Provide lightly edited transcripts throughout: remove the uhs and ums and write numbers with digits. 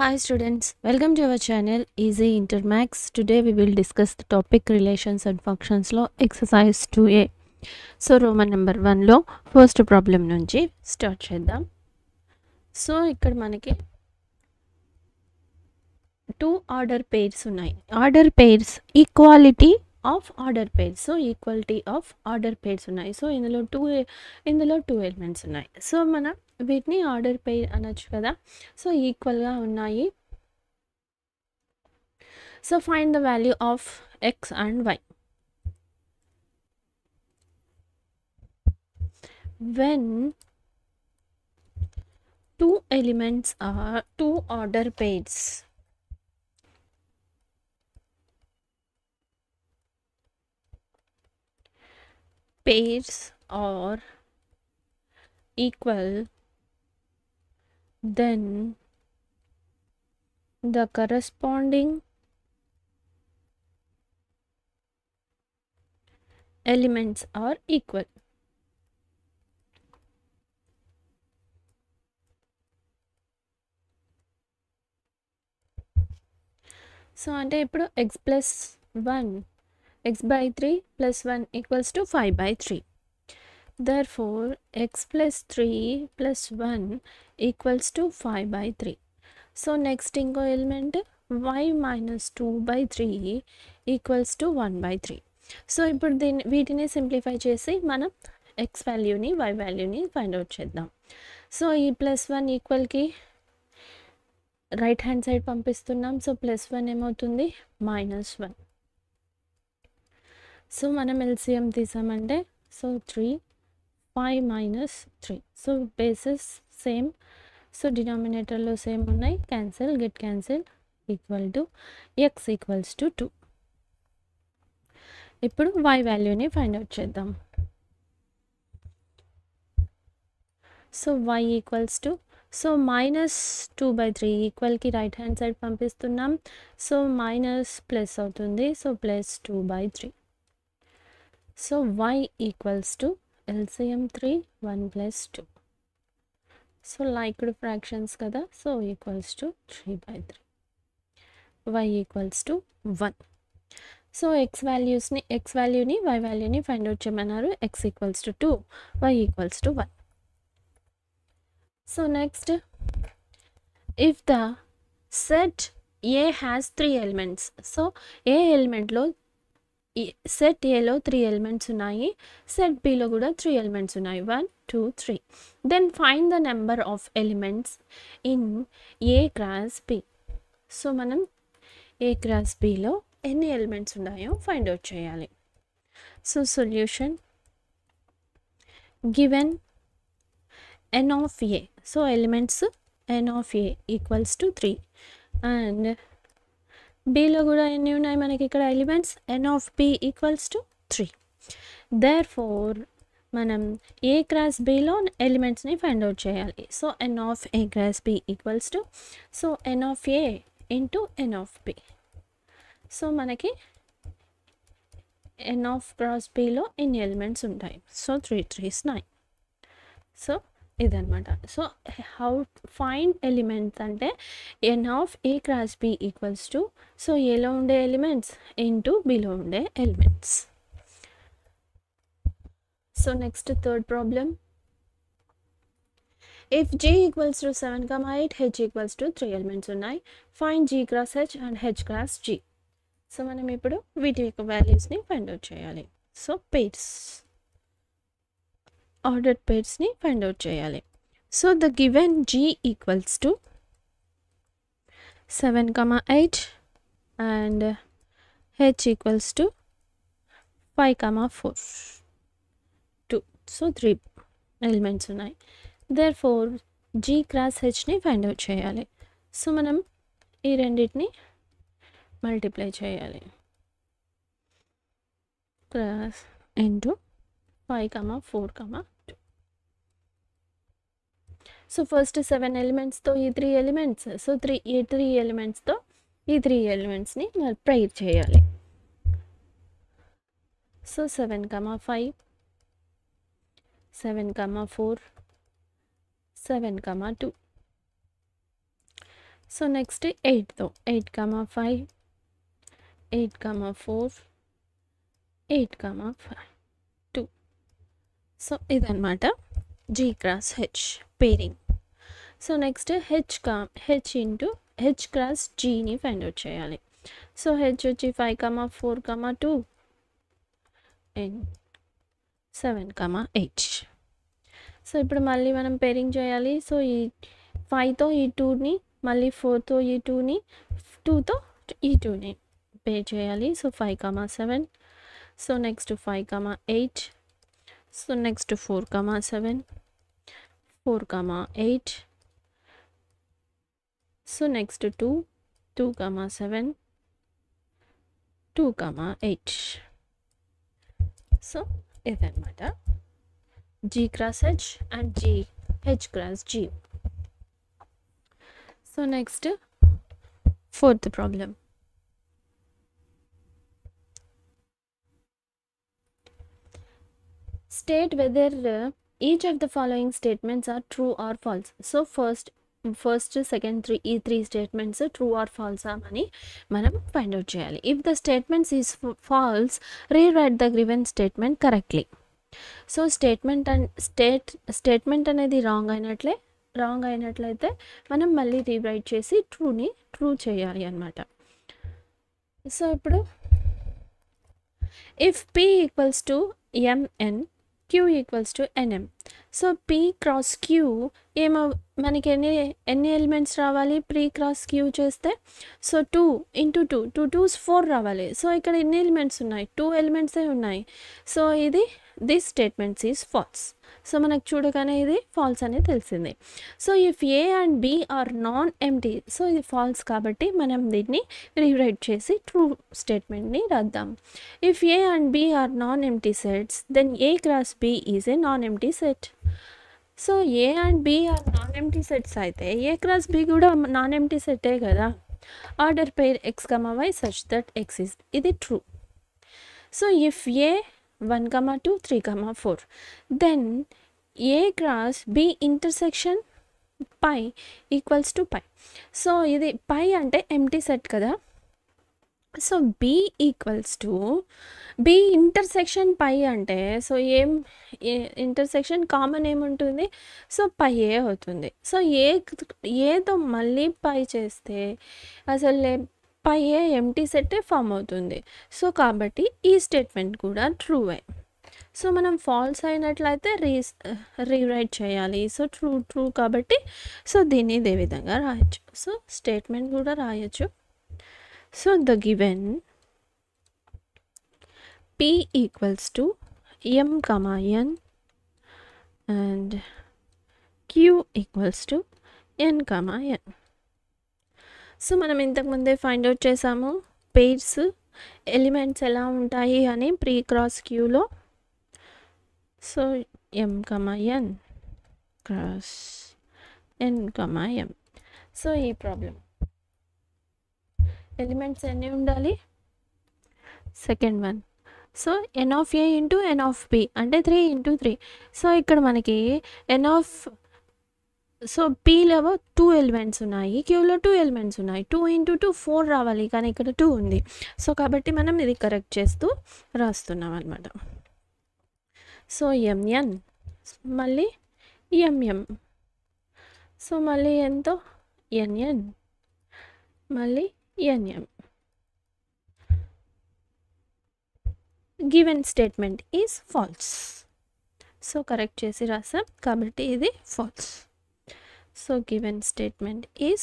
Hi students, welcome to our channel Easy Intermax. Today we will discuss the topic relations and functions లో exercise 2a. So Roman number 1లో first problem నుంచి start చేద్దాం. So ఇక్కడ మనకి two order pairs ఉన్నాయి. Order pairs equality of order pairs. So equality of order pairs ఉన్నాయి. So ఇందులో two elements ఉన్నాయి. సో మనం వీటిని ఆర్డర్ పెయిర్ అనొచ్చు కదా. సో ఈక్వల్గా ఉన్నాయి. So find the value of x and y. When two elements are two order pairs, are equal, then the corresponding elements are equal. So ante ippudu x plus 1, x by 3 plus 1 equals to 5 by 3. Therefore x plus 3 plus 1 equals to 5 by 3. So next ingo element y minus 2 by 3 equals to 1 by 3. So ఇప్పుడు వీటిని simplify చేసి మనం X వాల్యూని why వాల్యూని find out చేద్దాం. So ఈ +1 ఈక్వల్కి right hand side పంపిస్తున్నాం. సో +1 ఏమవుతుంది -1. సో మనం ఎల్సిఎం తీసామంటే so 3 5 -3. So bases same. So డినామినేటర్లో సేమ్ ఉన్నాయి. Cancel get cancel equal to X equals to 2. ఇప్పుడు y వాల్యూని ఫైండ్ అవుట్ చేద్దాం. So y equals to -2 by 3 ఈక్వల్కి రైట్ హ్యాండ్ సైడ్ పంపిస్తున్నాం. సో మైనస్ ప్లస్ అవుతుంది. So +2 by 3. So y equals to LCM 3 1 + 2. So liked fractions కదా. So equals to 3 by 3. y equals to 1. So x వాల్యూని y వాల్యూని find out చేయమన్నారు. x equals to 2, y equals to 1. So next, if the set A has 3 elements. So A ఎలిమెంట్లో set ఏలో 3 elements ఉన్నాయి. Set below కూడా 3 elements ఉన్నాయి. 1 2 3. Then find the number of elements in A cross B. So మనం A cross బిలో ఎన్ని elements ఉన్నాయో find out చేయాలి. So solution given n of a. So elements n of a equals to 3 and బిలో కూడా ఎన్ని ఉన్నాయి మనకి ఇక్కడ elements n of b equals to 3. Therefore మనం ఏ క్రాస్ బిలో ఎలిమెంట్స్ని ఫైండ్ అవుట్ చేయాలి. So n of a cross b equals to so n of a into n of b. So మనకి n of క్రాస్ బిలో ఎన్ని elements ఉంటాయి. So 3 3s 9. So ఇదన్నమాట. So how find elements అంటే n of a cross b equals to so ఏలో ఉండే elements into బిలో ఉండే elements. So next third problem. If g equals to 7, 8 h equals to 3 elements ఉన్నాయి. Find g cross h and h cross g. So మనం ఇప్పుడు వీటి యొక్క వాల్యూస్ని ఫైండ్ అవుట్ చేయాలి. సో పెయిర్స్, ఆర్డర్ పెయిర్స్ని ఫైండ్ అవుట్ చేయాలి. So the given g equals to 7, 8 and h equals to 5, 4 2. So 3 elements ఉన్నాయి. దేర్ ఫోర్ g క్రాస్ hని ఫైండ్ అవుట్ చేయాలి. సో మనం ఈ రెండింటిని మల్టిప్లై చేయాలి. Cross into 5, 4, 2. సో ఫస్ట్ 7 ఎలిమెంట్స్తో ఈ 3 ఎలిమెంట్స్. సో 3 ఎలిమెంట్స్తో ఈ 3 ఎలిమెంట్స్ని ప్రైర్ చేయాలి. సో 7, 5 7, 4 7, 2. సో నెక్స్ట్ 8తో 8, 5, 8, 4, 8, 5, 2. సో ఇదన్నమాట G cross H pairing. So next H into H cross Gని ఫైండ్ అవుట్ చేయాలి. సో H వచ్చి 5, 4, 2 and 7, 8. సో ఇప్పుడు మళ్ళీ మనం పేరింగ్ చేయాలి. సో ఈ 5తో ఈ 2ని, మళ్ళీ 4తో ఈ 2ని, 2తో ఈ 2ని పేర్ చేయాలి. So 5, 7. So next 5, 8. So next 4, 7, 4, 8. So next 2, 7, 2, 8. So ఇదన్నమాట G cross H and H cross G. So next, fourth problem. State whether each of the following statements are true or false. So first, second, three statements true or false అని మనం find out చేయాలి. If the statement is false, rewrite the given statement correctly. So statement అనేది wrong అయినట్లయితే మనం మళ్ళీ rewrite చేసి true చేయాలి అన్నమాట. సో ఇప్పుడు if P equals to MN, Q equals to NM. So P cross Q మనకి ఎన్ని ఎలిమెంట్స్ రావాలి? P క్రాస్ Q చేస్తే సో 2 into 2, 2 2s 4 రావాలి. సో ఇక్కడ ఎన్ని ఎలిమెంట్స్ ఉన్నాయి? 2 ఎలిమెంట్సే ఉన్నాయి. So this statements is false. So మనకు చూడగానే ఇది ఫాల్స్ అనేది తెలిసింది. So if A and B are non empty, so ఇది ఫాల్స్ కాబట్టి మనం దీన్ని రీరైట్ చేసి ట్రూ స్టేట్మెంట్ని రాద్దాం. If A and B are non empty sets, then A cross B is a non empty set. So A and B are non empty sets అయితే A cross B కూడా non empty సెట్టే కదా. Order pair x, y such that x is, ఇది true. So if A 1, 2, 3, 4, then A cross B intersection pi equals to pi. So ఇది pi అంటే empty set కదా. So B equals to B intersection pi అంటే so intersection common ఏముంటుంది? So pi A అవుతుంది. So ఏతో మళ్ళీ pi చేస్తే అసలు pi A empty set form అవుతుంది. సో కాబట్టి ఈ స్టేట్మెంట్ కూడా ట్రూవే. సో మనం ఫాల్స్ అయినట్లయితే రీరైట్ చేయాలి. సో ట్రూ కాబట్టి సో దీన్ని ఇదే విధంగా రాయొచ్చు. సో స్టేట్మెంట్ కూడా రాయొచ్చు. So the given P equals to M, N and Q equals to N, N. So మనం ఇంతకుముందే ఫైండ్ అవుట్ చేసాము పెయిర్స్ ఎలిమెంట్స్ ఎలా ఉంటాయి అని ప్రీ క్రాస్ క్యూలో. So M, N cross N, M. So ఈ ప్రాబ్లం ఎలిమెంట్స్ ఎన్ని ఉండాలి? Second one. So N of A into N of B అంటే 3 into 3. సో ఇక్కడ మనకి సో Pలో 2 ఎలిమెంట్స్ ఉన్నాయి, Qలో 2 ఎలిమెంట్స్ ఉన్నాయి. 2 into 2 4 రావాలి, కానీ ఇక్కడ 2 ఉంది. సో కాబట్టి మనం ఇది కరెక్ట్ చేస్తూ రాస్తున్నాం అనమాట. సో MN మళ్ళీ MM, సో మళ్ళీ ఎంతో NN మళ్ళీ NM. Given statement is false. So correct చేసి రాసాం కాబట్టి ఇది ఫాల్స్. So given statement is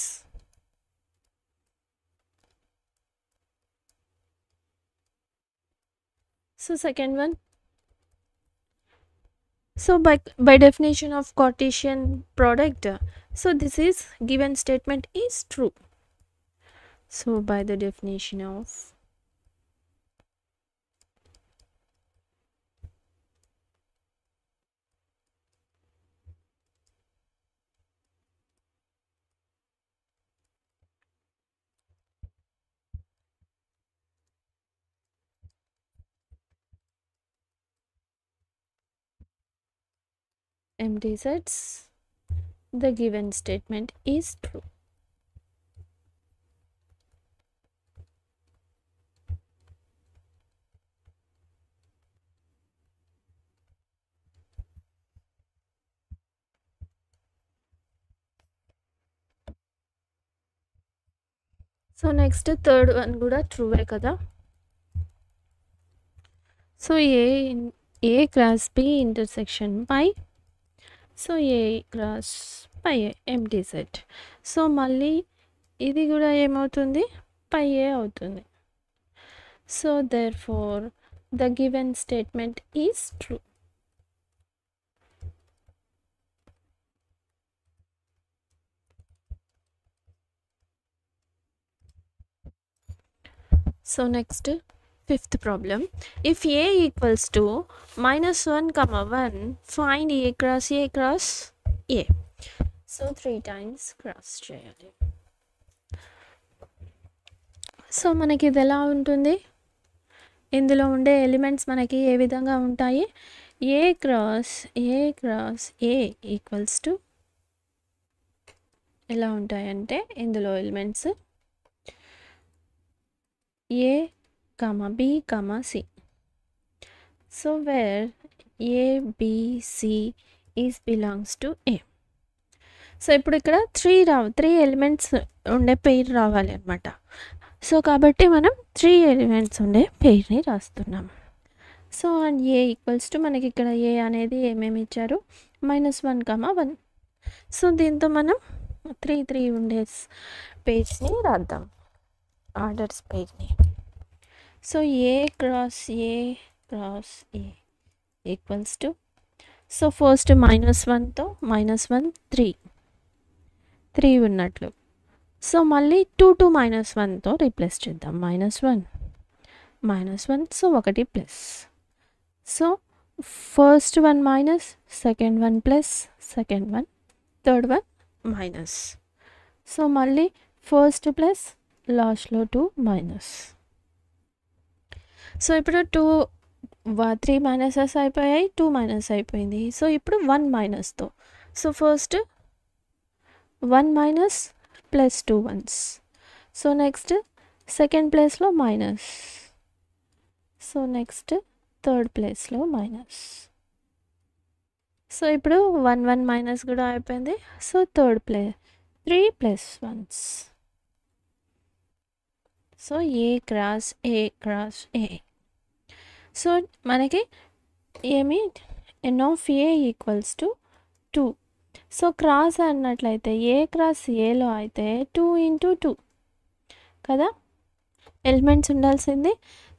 so second one. So by definition of Cartesian product, so this is given statement is true. So by the definition of empty sets, the given statement is true. So next third one కూడా true way కదా. So A cross B intersection phi, so A cross pi empty set. So మళ్ళీ ఇది కూడా ఏమవుతుంది, పై A అవుతుంది. So therefore the given statement is true. So next, fifth problem. If a equals to -1, 1, find a cross a. So 3 times cross చేయాలి. So మనకి ఇది ఎలా ఉంటుంది, ఇందులో ఉండే ఎలిమెంట్స్ మనకి ఏ విధంగా ఉంటాయి, ఏ క్రాస్ ఏ ఈక్వల్స్ టు ఎలా ఉంటాయంటే ఇందులో elements A, B, C. So where A, B, C is belongs to A. So ఇప్పుడు ఇక్కడ 3 ఎలిమెంట్స్ ఉండే పెయిర్ రావాలి అనమాట. సో కాబట్టి మనం 3 ఎలిమెంట్స్ ఉండే పెయిర్ని రాస్తున్నాం. So and A equals to మనకి ఇక్కడ ఏ అనేది ఏమేమి ఇచ్చారు, -1, 1. సో దీంతో మనం 3 ఉండే పెయిర్స్ని రాద్దాం, ఆర్డర్స్ పెయిర్ని. So A cross A equals to, so first -1తో -1 3 ఉన్నట్లు. సో మళ్ళీ 2 to -1తో రీప్లేస్ చేద్దాం, -1 so 1 plus. So first one minus, second one plus, second one, third one minus. So మళ్ళీ ఫస్ట్ ప్లస్, లాస్ట్లో 2 మైనస్. సో ఇప్పుడు 3 minuses అయిపోయాయి, 2 minus అయిపోయింది. So ఇప్పుడు 1 మైనస్తో, so first 1 minus plus 2 1s. So next second ప్లేస్లో minus, so next third ప్లేస్లో minus. So ఇప్పుడు 1 మైనస్ కూడా అయిపోయింది. So third place 3 + 1s. So A cross A. So మనకి ఏమి n of a equals to 2. So cross అన్నట్లయితే A cross ఏలో అయితే 2 × 2 కదా ఎలిమెంట్స్ ఉండాల్సింది.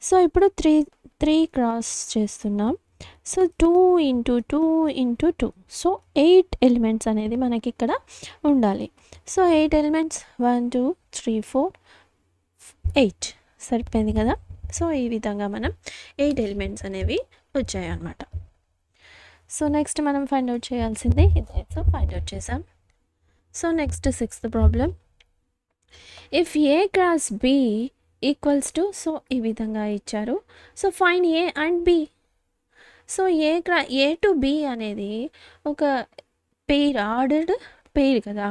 సో ఇప్పుడు 3 క్రాస్ చేస్తున్నాం. సో 2 × 2 × 2, సో 8 ఎలిమెంట్స్ అనేది మనకి ఇక్కడ ఉండాలి. సో 8 ఎలిమెంట్స్ 1 2 3 4 8 సరిపోయింది కదా. సో ఈ విధంగా మనం 8 ఎలిమెంట్స్ అనేవి వచ్చాయి అన్నమాట. సో నెక్స్ట్ మనం ఫైండ్ అవుట్ చేయాల్సింది ఇదే. సో ఫైండ్ అవుట్ చేసాం. So next 6th problem. If A cross B equals to, so ఈ విధంగా ఇచ్చారు. So find A and B. So A to B అనేది ఒక పెయిర్, ఆర్డర్డ్ పెయిర్ కదా.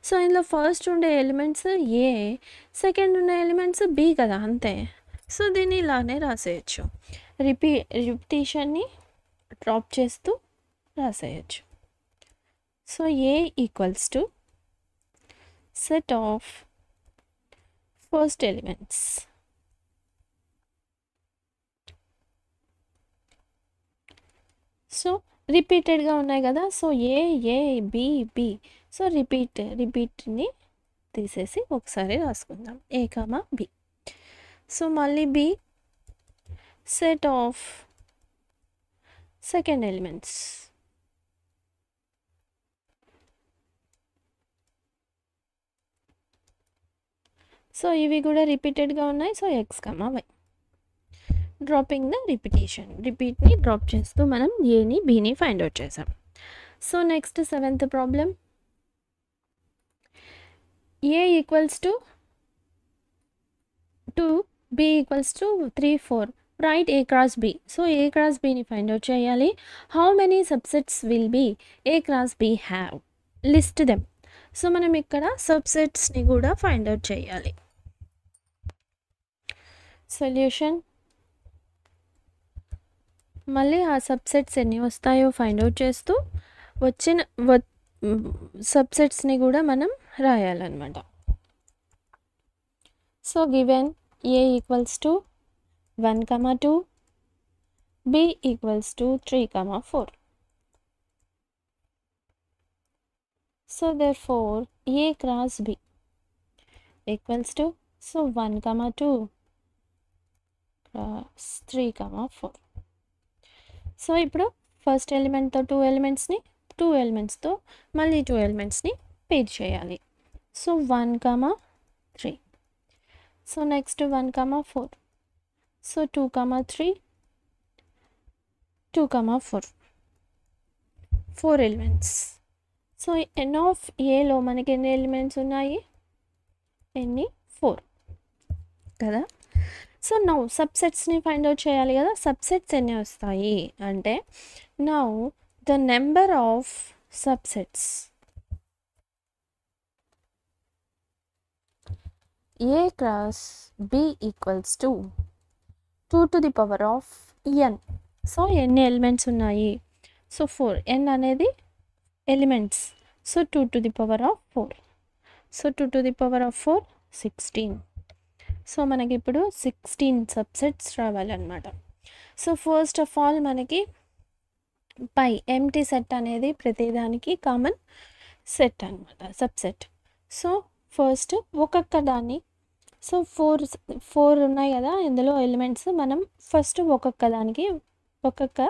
సో ఇందులో ఫస్ట్ ఉండే ఎలిమెంట్స్ ఏ, సెకండ్ ఉండే ఎలిమెంట్స్ బి కదా, అంతే. సో దీన్ని ఇలానే రాసేయచ్చు, రిపిటేషన్ని డ్రాప్ చేస్తూ రాసేయచ్చు. So A equals to set of first elements. So రిపీటెడ్గా ఉన్నాయి కదా. So A B B. So రిపీట్ని తీసేసి ఒకసారి రాసుకుందాం, ఏ కామా బి. సో మళ్ళీ B set of second elements. So ఇవి కూడా రిపీటెడ్గా ఉన్నాయి. So X comma Y. Dropping the రిపీట్ని డ్రాప్ చేస్తూ మనం ఏని బిని ఫైండ్ అవుట్ చేసాం. So next 7th problem. A equals to 2, B equals to 3 4. Right A cross B. So A cross బిని ఫైండ్ అవుట్ చేయాలి. How many subsets will be A cross be have, list them. So మనం ఇక్కడ సబ్సెట్స్ని కూడా find out చేయాలి. Solution, మళ్ళీ ఆ subsets ఎన్ని వస్తాయో ఫైండ్ అవుట్ చేస్తూ వచ్చిన సబ్సెట్స్ని కూడా మనం రాయాలన్నమాట. So given A equals to 1, 2, B equals to 3, 4. So therefore A cross B equals to 1, 2 cross 3, 4. So ఇప్పుడు ఫస్ట్ ఎలిమెంట్తో 2 ఎలిమెంట్స్ని 2 ఎలిమెంట్స్తో మళ్ళీ 2 ఎలిమెంట్స్ని పేర్ చేయాలి. So 1, 3. So next 1, 4. So 2, 3, 2, 4. 4 elements. So n of ఏలో మనకి ఎన్ని ఎలిమెంట్స్ ఉన్నాయి? 4 కదా. సో నౌ సబ్సెట్స్ని ఫైండ్ అవుట్ చేయాలి కదా. సబ్సెట్స్ ఎన్ని వస్తాయి అంటే now the number of subsets A cross B equals to 2 to the power of n. So ఎన్ని ఎలిమెంట్స్ ఉన్నాయి? సో 4. n అనేది elements. So 2 to the power of 4. So 2 to the power of 4 16. So మనకి ఇప్పుడు 16 subsets రావాలన్నమాట. So first of all మనకి పై empty set అనేది ప్రతిదానికి common set అనమాట, సబ్సెట్. సో ఫస్ట్ ఒక్కొక్క దాన్ని, సో 4 ఉన్నాయి కదా ఇందులో ఎలిమెంట్స్, మనం ఫస్ట్ ఒక్కొక్క దానికి ఒక్కొక్క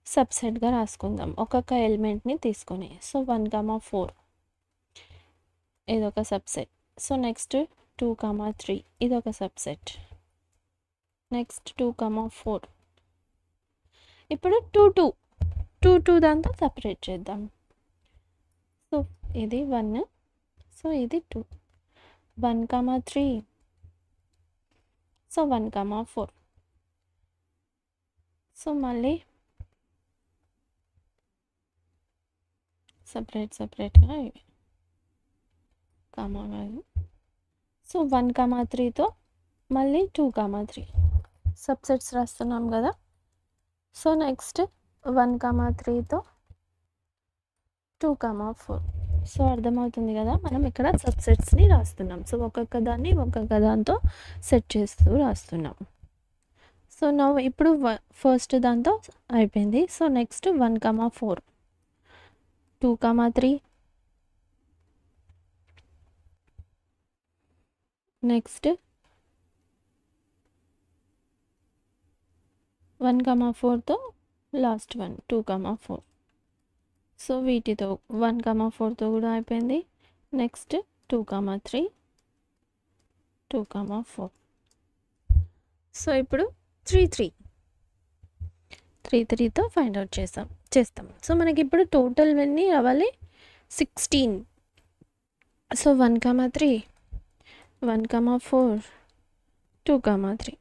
సబ్సెట్గా రాసుకుందాం, ఒక్కొక్క ఎలిమెంట్ని తీసుకొని. సో 1, 4 ఇదొక సబ్సెట్. సో నెక్స్ట్ 2, 3 ఇదొక సబ్సెట్. నెక్స్ట్ 2, 4. ఇప్పుడు 2 దాంతో సపరేట్ చేద్దాం. సో ఇది 1, సో ఇది 2. 1, 3. సో 1, 4. సో మళ్ళీ సపరేట్గా ఇవి కామా కాదు. సో 1, 3తో మళ్ళీ 2, 3 సబ్సెట్స్ రాస్తున్నాం కదా. So next 1, 3తో 2, 4. సో అర్థమవుతుంది కదా, మనం ఇక్కడ సబ్సెట్స్ని రాస్తున్నాం. సో ఒక్కొక్క దాన్ని ఒక్కొక్క దాంతో సెట్ చేస్తూ రాస్తున్నాం. సో నా ఇప్పుడు ఫస్ట్ దాంతో అయిపోయింది. So next 1, 4, 2, 3. నెక్స్ట్ 1, 4తో లాస్ట్ 1 2, 4. సో వీటితో 1, 4తో కూడా అయిపోయింది. నెక్స్ట్ 2, 3, 2, 4. సో ఇప్పుడు 3తో ఫైండ్ అవుట్ చేస్తాం. సో మనకి ఇప్పుడు టోటల్ ఎన్ని రావాలి? 16. సో 1, 3, 1, 4, 2, 3.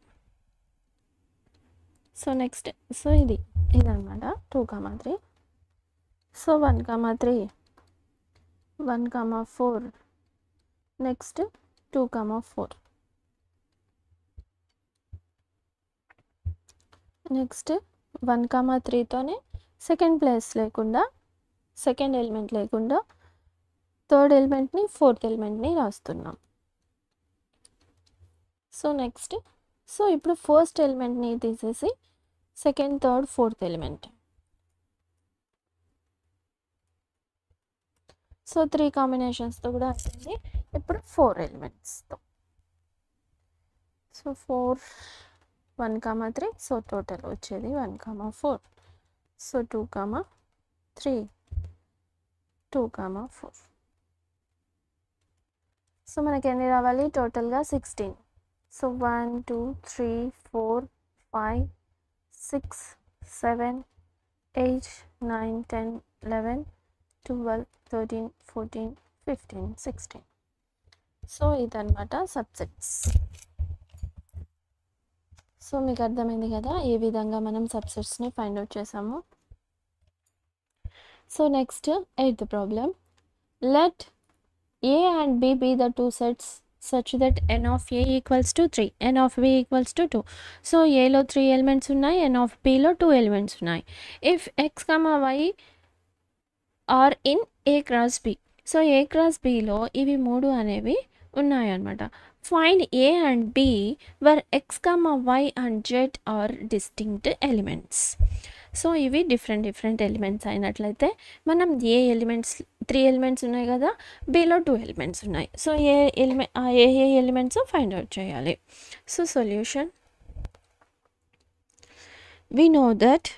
సో నెక్స్ట్ సో ఇదన్నమాట 2, 3. సో 1, 3, 1, 4. నెక్స్ట్ 2, 4. నెక్స్ట్ 1, 3తోనే సెకండ్ ఎలిమెంట్ లేకుండా థర్డ్ ఎలిమెంట్ని, ఫోర్త్ ఎలిమెంట్ని రాస్తున్నాం. సో నెక్స్ట్ సో ఇప్పుడు ఫస్ట్ ఎలిమెంట్ని తీసేసి second, third, fourth element. So 3 కాంబినేషన్స్తో కూడా వచ్చింది. ఇప్పుడు 4 ఎలిమెంట్స్తో. సో 4, 1, 3. సో టోటల్ వచ్చేది 1, 4. సో 2, 3, 2, 4. సో మనకి ఎన్ని రావాలి? టోటల్గా 16. సో 1, 2, 3, 4, 5, 6, 7, 8, 9, 10, 11, 12, 13, 14, 15, 16. సో ఇదన్నమాట సబ్సెట్స్. సో మీకు అర్థమైంది కదా ఏ విధంగా మనం సబ్సెట్స్ని ఫైండ్ అవుట్ చేసాము. So next 8th problem. Let A and B be the two sets such that n of A equals to 3, n of B equals to 2. So ఏలో 3 elements ఉన్నాయి, n of Bలో 2 ఎలిమెంట్స్ ఉన్నాయి. If x, y are in A cross B. So A cross Bలో ఇవి 3 అనేవి ఉన్నాయన్నమాట. Find A and B where X, Y and Z are distinct elements. So ఇవి different elements అయినట్లయితే మనం ఏ ఎలిమెంట్స్ 3 ఎలిమెంట్స్ ఉన్నాయి కదా, బిలో 2 ఎలిమెంట్స్ ఉన్నాయి. So A elements find out చేయాలి. So solution, we know that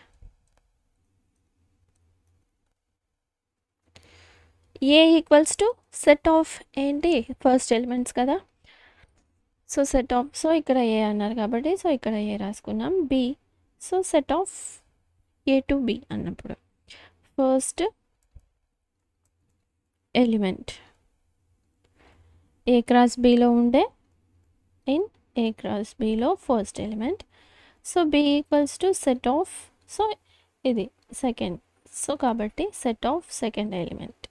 A equals to set of ఏంటి first elements కదా, సో సెట్ ఆఫ్, సో ఇక్కడ ఏ అన్నారు కాబట్టి సో ఇక్కడ ఏ రాసుకున్నాం. B, so set of A to B అన్నప్పుడు first element A cross బిలో ఉండే ఇన్ ఏ క్రాస్ బిలో first element. So B equals to set of, so ఇది సెకండ్, సో కాబట్టి set of second element.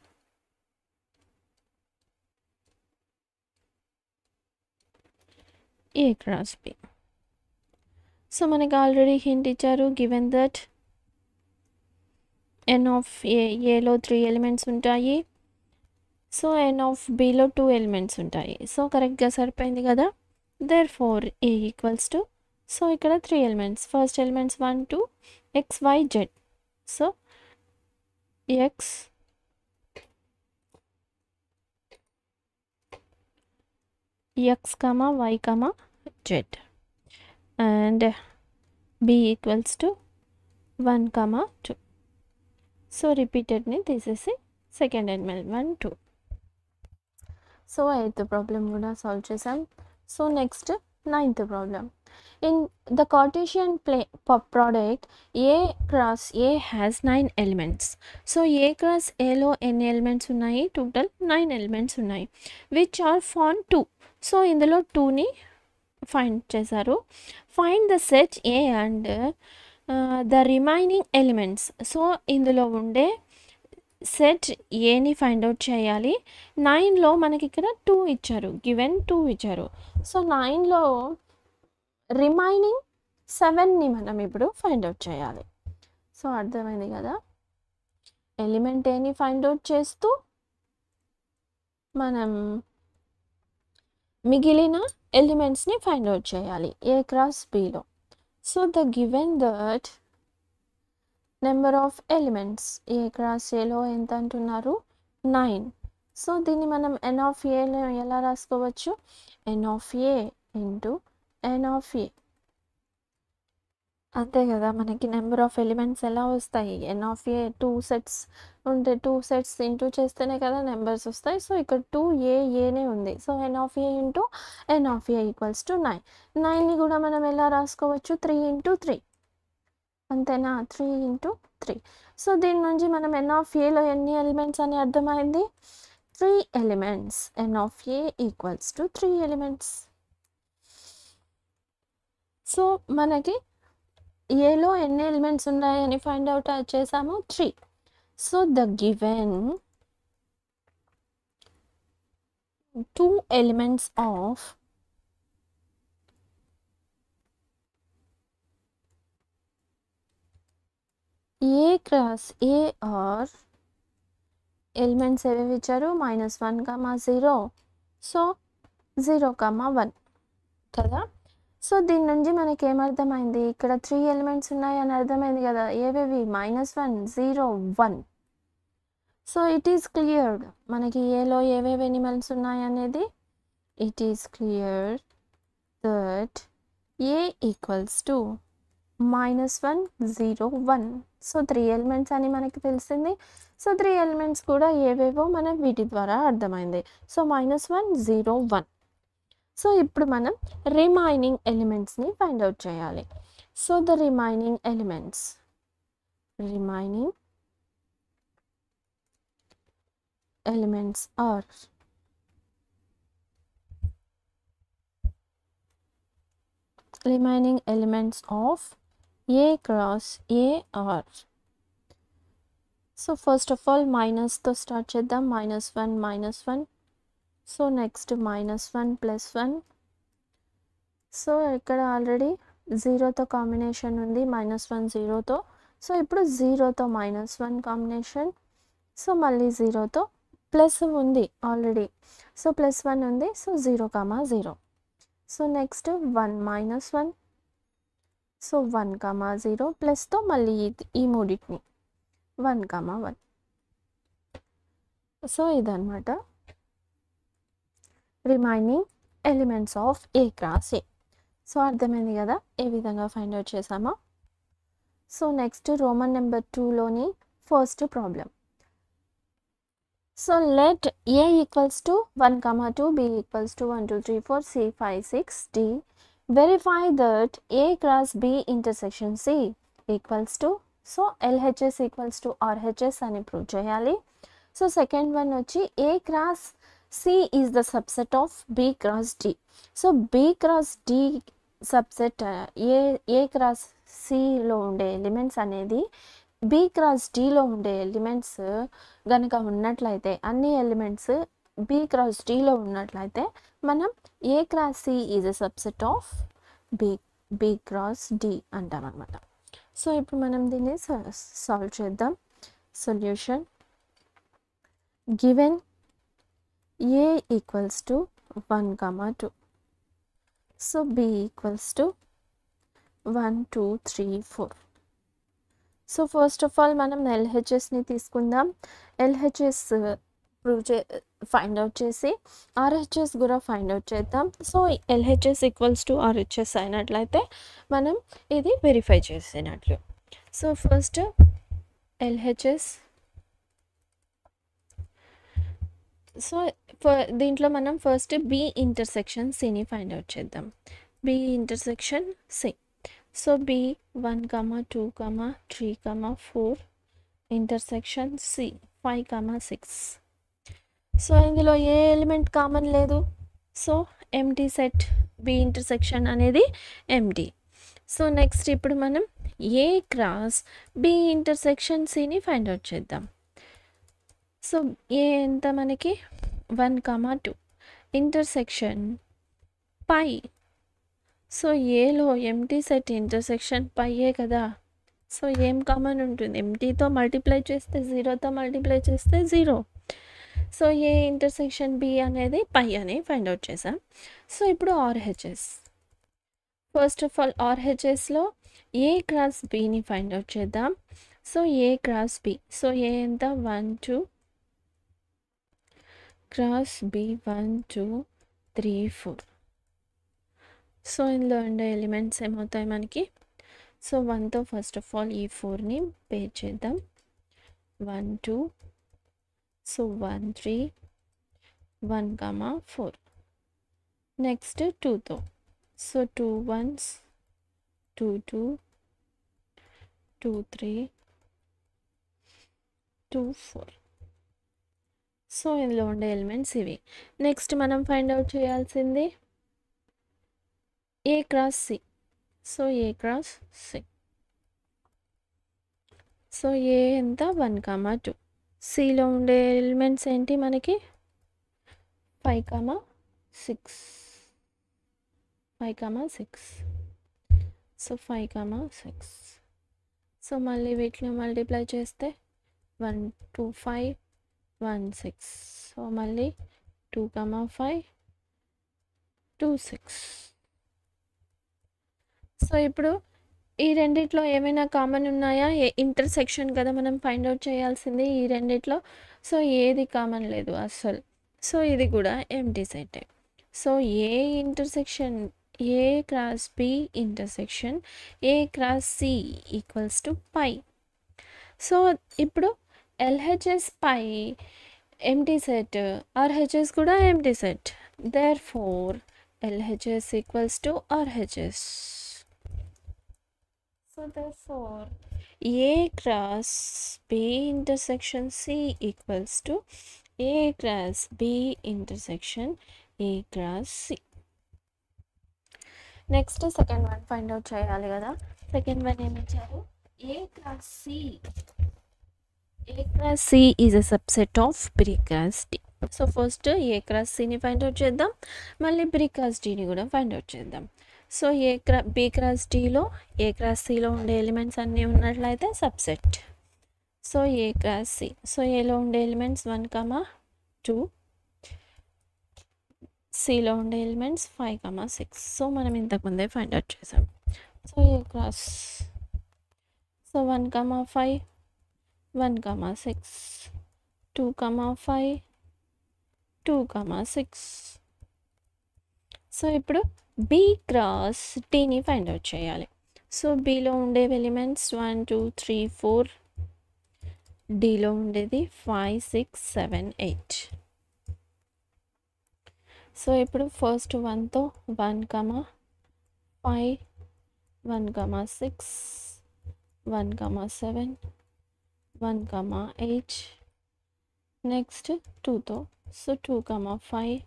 A cross B. So మనకి already hint ఇచ్చారు, given that N of ఏలో 3 elements ఉంటాయి, so N of బిలో 2 elements ఉంటాయి. So కరెక్ట్గా సరిపోయింది కదా. Therefore A equals to, so ఇక్కడ 3 elements, first elements 1 2 x y z. So x y z and b equals to 1 2. So రిపీటెడ్ని తీసేసి second element 1 2. So 8th problem కూడా solve చేసాం. So next 9th problem. In the Cartesian product A cross A has 9 elements. So A cross Aలో ఎన్ని elements ఉన్నాయి, total 9 elements ఉన్నాయి, which are found 2. So ఇందులో 2ని find చేశారు. Find the set A and the remaining elements. So ఇందులో ఉండే set ఏని find out చేయాలి. 9లో మనకి ఇక్కడ 2 ఇచ్చారు, గివెన్ 2 ఇచ్చారు. సో 9లో రిమైనింగ్ 7ని మనం ఇప్పుడు ఫైండ్ అవుట్ చేయాలి. సో అర్థమైంది కదా, ఎలిమెంట్ ఏని ఫైండ్ అవుట్ చేస్తూ మనం మిగిలిన ఎలిమెంట్స్ని ఫైండ్ అవుట్ చేయాలి ఏ క్రాస్ బిలో. So the given that number of elements A cross ఏలో ఎంత అంటున్నారు, 9. సో దీన్ని మనం ఎన్ ఆఫ్ ఏలో ఎలా రాసుకోవచ్చు, n of A into N of A. అంతే కదా, మనకి నెంబర్ ఆఫ్ ఎలిమెంట్స్ ఎలా వస్తాయి, ఎన్ ఆఫ్ ఏ 2 సెట్స్ ఉంటే 2 సెట్స్ ఇంటూ చేస్తేనే కదా నెంబర్స్ వస్తాయి. సో ఇక్కడ 2 ఏనే ఉంది. So N of A into N of A equals to 9. 9ని కూడా మనం ఎలా రాసుకోవచ్చు, 3 ఇంటూ 3, అంతేనా, 3 ఇంటూ 3. సో దీని నుంచి మనం ఎన్ ఆఫ్ ఏలో ఎన్ని ఎలిమెంట్స్ అని అర్థమైంది, 3 elements. N of A equals to 3 elements. So మనకి ఏలో ఎన్ని ఎలిమెంట్స్ ఉన్నాయని ఫైండ్ అవుట్ చేసాము, 3. So the given 2 elements of A cross A are elements ఏవేవి ఇచ్చారు, -1, 0, సో 0, 1 కదా. సో దీని నుంచి మనకి ఏమర్థమైంది, ఇక్కడ 3 ఎలిమెంట్స్ ఉన్నాయి అని అర్థమైంది కదా, ఏవేవి, -1, 0, 1. సో ఇట్ ఈస్ క్లియర్డ్, మనకి ఏలో ఏవేవి ఎలిమెంట్స్ ఉన్నాయి అనేది it is clear that A equals to -1, 0, 1. So 3 elements అని మనకి తెలిసింది. సో 3 ఎలిమెంట్స్ కూడా ఏవేవో మనం వీటి ద్వారా అర్థమైంది. సో -1, 0, 1. సో ఇప్పుడు మనం రిమైనింగ్ ఎలిమెంట్స్ని ఫైండ్ అవుట్ చేయాలి. So the remaining elements are remaining elements of A cross A are. So first of all minus తో స్టార్ట్ చేద్దాం, -1. So next -1 +1. సో ఇక్కడ ఆల్రెడీ 0తో కాంబినేషన్ ఉంది, -1 0తో. సో ఇప్పుడు 0తో -1 కాంబినేషన్, సో మళ్ళీ 0తో ప్లస్ ఉంది ఆల్రెడీ. సో +1 ఉంది. సో 0, 0. So next 1 - 1. సో 1, 0 ప్లస్తో మళ్ళీ ఈ మూడింటిని 1, 1. సో ఇదన్నమాట remaining elements of A cross A. So అర్థమైంది కదా ఏ విధంగా ఫైండ్ అవుట్ చేసామో. సో నెక్స్ట్ రోమన్ నెంబర్ 2లోని first problem. So let A = 1, 2, B = 1, 2, 3, 4, C 5, 6, D. Verify that A cross B intersection C = so LHS = RHS అని prove చేయాలి. So second one వచ్చి A cross C is the subset of B cross D. So B cross D subset A cross Cలో ఉండే elements అనేది B cross Dలో ఉండే elements కనుక ఉన్నట్లయితే, అన్ని ఎలిమెంట్స్ B cross Dలో ఉన్నట్లయితే మనం A cross C is a subset of B cross D అంటాం అన్నమాట. సో ఇప్పుడు మనం దీన్ని సాల్వ్ చేద్దాం. Solution given A = 1, 2. So B = 1, 2, 3, 4. So first of all మనం LHSని తీసుకుందాం. LHS ఫైండ్ అవుట్ చేసి RHS కూడా ఫైండ్ అవుట్ చేద్దాం. సో LHS = RHS అయినట్లయితే మనం ఇది వెరిఫై చేసినట్లు. So first LHS. సో దీంట్లో మనం ఫస్ట్ B ఇంటర్సెక్షన్ Cని ఫైండ్ అవుట్ చేద్దాం. B intersection C. So B 1, 2, 3, 4 intersection C 5, 6. So ఇందులో ఏ ఎలిమెంట్ కామన్ లేదు. So empty set B intersection అనేది ఎంటీ. సో నెక్స్ట్ ఇప్పుడు మనం A క్రాస్ B ఇంటర్సెక్షన్ Cని ఫైండ్ అవుట్ చేద్దాం. సో ఏ ఎంత మనకి 1, 2 ఇంటర్సెక్షన్ పై. సో ఏలో ఎంటీ సెట్ ఇంటర్సెక్షన్ పైయే కదా. సో ఏం కామన్ ఉంటుంది, ఎంటీతో మల్టిప్లై చేస్తే 0తో మల్టిప్లై చేస్తే 0. సో ఏ ఇంటర్సెక్షన్ B అనేది పై అని ఫైండ్ అవుట్ చేసాం. సో ఇప్పుడు RHS. ఫస్ట్ ఆఫ్ ఆల్ RHSలో A క్రాస్ Bని ఫైండ్ అవుట్ చేద్దాం. So A cross B. So A ఎంత 1, 2 క్రాస్ B 1, 2, 3, 4. సో ఇందులో ఉండే ఎలిమెంట్స్ ఏమవుతాయి మనకి. సో 1తో ఫస్ట్ ఆఫ్ ఆల్ ఈ 4ని పేర్ చేద్దాం. 1, 2. సో 1, 3, 1, 4. నెక్స్ట్ 2తో. So 2 1s 2, 2, 2, 3, 2, 4. సో ఇందులో ఉండే ఎలిమెంట్స్ ఇవి. నెక్స్ట్ మనం ఫైండ్ అవుట్ చేయాల్సింది A cross C. So A cross C. So A ఎంత 1, 2. Cలో ఉండే ఎలిమెంట్స్ ఏంటి మనకి 5, 6. 5, 6. సో 5, 6. సో మళ్ళీ వీటిని మల్టిప్లై చేస్తే 1, 2, 5, 1, 6. సో మళ్ళీ 2, 5, 2, 6. సో ఇప్పుడు ఈ రెండిట్లో ఏమైనా కామన్ ఉన్నాయా. ఇంటర్సెక్షన్ కదా మనం ఫైండ్ అవుట్ చేయాల్సింది ఈ రెండిట్లో. సో ఏది కామన్ లేదు అస్సలు. సో ఇది కూడా empty set. So A intersection A cross B intersection A cross C = phi. So ఇప్పుడు LHS phi empty set, RHS కూడా empty set. Therefore LHS = RHS. So therefore A cross B intersection C = A cross B intersection A cross C. Next second one find out చేయాలి కదా. Second one ఏమి ఇచ్చారు, A cross C is a subset of B cross D. So first A cross Cని find out చేద్దాం, మళ్ళీ B cross Dని కూడా find out చేద్దాం. సో B cross Dలో A cross Cలో ఉండే ఎలిమెంట్స్ అన్నీ ఉన్నట్లయితే subset. So A cross C. So ఏలో ఉండే ఎలిమెంట్స్ 1, 2, సిలో ఉండే ఎలిమెంట్స్ 5, 6. సో మనం ఇంతకుముందే ఫైండ్ అవుట్ చేసాం. So A cross, so 1, 5, 1, 6, 2, 5, 2, 6. So ఇప్పుడు బి క్రాస్ టీని ఫైండ్ అవుట్ చేయాలి. సో బిలో ఉండే ఎలిమెంట్స్ 1, 2, 3, 4, డిలో ఉండేది 5, 6, 7, 8. సో ఇప్పుడు ఫస్ట్ 1తో 1, 5, 1, 6, 1, 7, 1, 8. నెక్స్ట్ 2తో, సో 2, 5,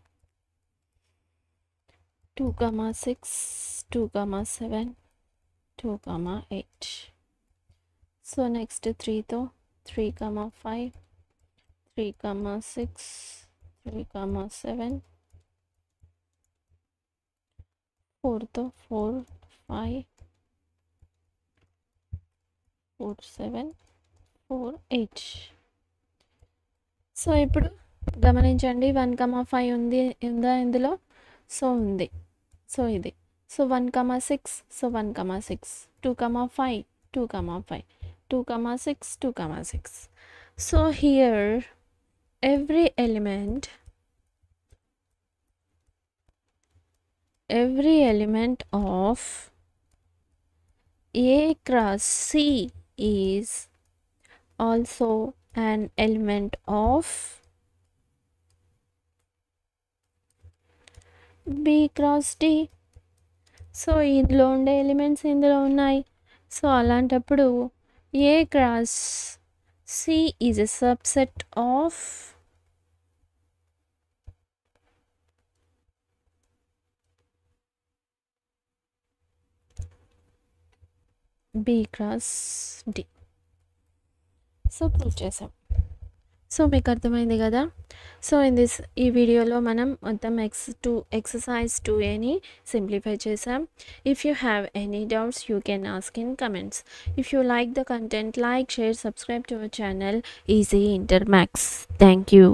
2, 6, 2, 7, 2, 8. సో నెక్స్ట్ 3తో 3, 5, 3, 6, 3, 7, 4తో 4, 5, 4, 7, 4, 8. సో ఇప్పుడు గమనించండి 1, 5 ఉందా ఇందులో? సో ఉంది. సో ఇది, so 1, 6, so 1, 6, 2, 5, 2, 5, 2, 6, 2, 6. So here every element of A cross C is also an element of B cross D. So ఇందులో ఉండే ఎలిమెంట్స్ ఇందులో ఉన్నాయి. సో అలాంటప్పుడు A cross C is a subset of B cross D. So prove చేసాం. So మీకు అర్థమైంది కదా. So ఈ వీడియోలో మనం మొత్తం exercise 2aని సింప్లిఫై చేసాం. If you have any doubts you can ask in comments. If you like the content, like, share, subscribe to our channel easy inter maths. Thank you.